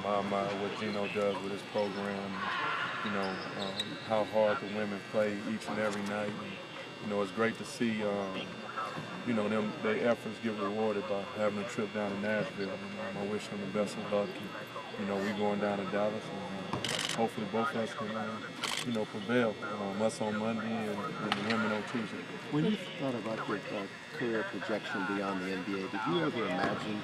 I admire what Gino does with his program. How hard the women play each and every night. And, it's great to see, their efforts get rewarded by having a trip down to Nashville. And, I wish them the best of luck. And, we going down to Dallas, and hopefully both of us can, prevail. Us on Monday and the women on Tuesday. When you thought about your career projection beyond the NBA, did you ever imagine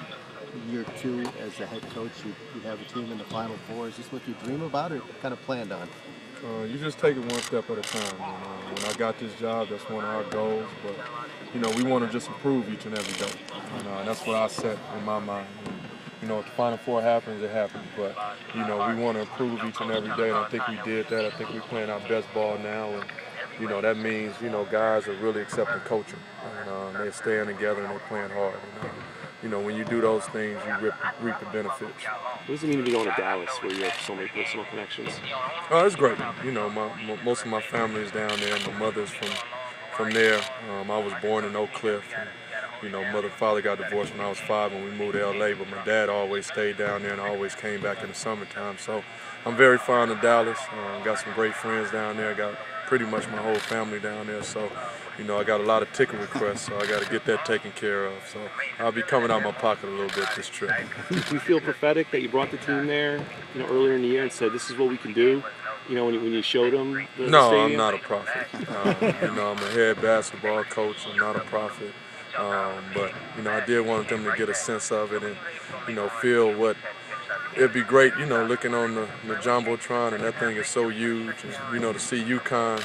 year two as the head coach you'd have a team in the Final Four? Is this what you dream about or kind of planned on? You just take it one step at a time. When I got this job, that's one of our goals. But, we want to just improve each and every day. And that's what I set in my mind. And, if the Final Four happens, it happens. But, we want to improve each and every day. And I think we did that. I think we're playing our best ball now. And, that means, guys are really accepting coaching. And they're staying together and they're playing hard. And, when you do those things, you reap the benefits. What does it mean to be going to Dallas, where you have so many personal connections? Oh, it's great. Most of my family is down there. My mother's from there. I was born in Oak Cliff. And, mother and father got divorced when I was 5 and we moved to LA, but my dad always stayed down there and always came back in the summertime. So I'm very fond of Dallas. Got some great friends down there. Got pretty much my whole family down there. So, I got a lot of ticket requests, so I got to get that taken care of. So I'll be coming out of my pocket a little bit this trip. Do you feel prophetic that you brought the team there, earlier in the year and said, this is what we can do? When you showed them the No, stadium? I'm not a prophet. I'm a head basketball coach. I'm not a prophet. But, I did want them to get a sense of it and, feel what it'd be great, looking on the Jumbotron, and that thing is so huge. And, to see UConn,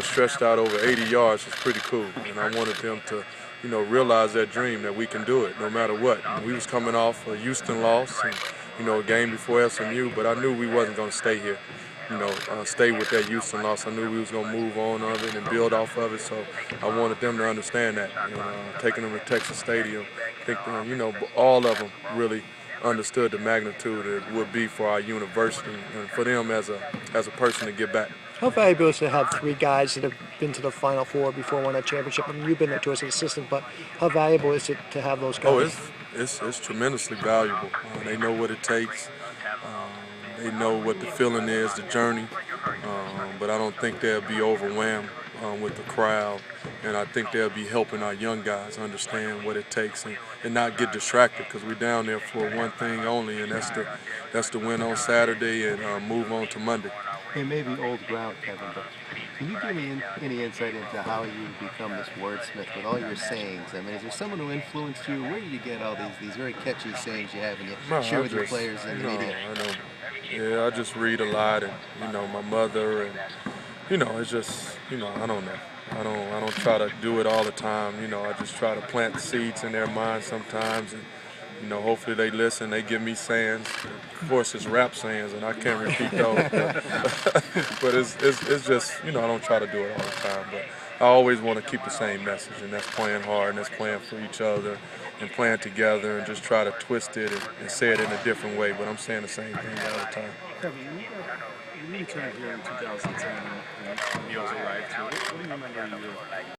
stretched out over 80 yards is pretty cool. And I wanted them to, realize that dream that we can do it no matter what. And we was coming off a Houston loss and, a game before SMU, but I knew we wasn't going to stay here. Stay with that Houston loss. I knew we was going to move on of it and build off of it, so I wanted them to understand that. Taking them to Texas Stadium, I think, all of them really understood the magnitude it would be for our university and for them as a person to get back. How valuable is it to have 3 guys that have been to the Final Four before, won a championship? I mean, you've been there too as an assistant, but how valuable is it to have those guys? Oh, it's tremendously valuable. They know what it takes. They know what the feeling is, the journey. But I don't think they'll be overwhelmed with the crowd. And I think they'll be helping our young guys understand what it takes and not get distracted, because we're down there for one thing only, and that's the win on Saturday and move on to Monday. It may be old ground, Kevin, but can you give me any insight into how you become this wordsmith with all your sayings? I mean, is there someone who influenced you? Where do you get all these very catchy sayings you have and you share with your players and the media? I don't. Yeah, I just read a lot, and my mother, and it's just I don't know. I don't try to do it all the time. I just try to plant seeds in their minds sometimes, and hopefully they listen. They give me sayings. Of course, it's rap sayings, and I can't repeat those. But it's just I don't try to do it all the time. But I always want to keep the same message, and that's playing hard, and that's playing for each other, and playing together, and just try to twist it and say it in a different way. But I'm saying the same thing all the time. Kevin, you returned here in 2010 and Neil's arrived here. What do you remember you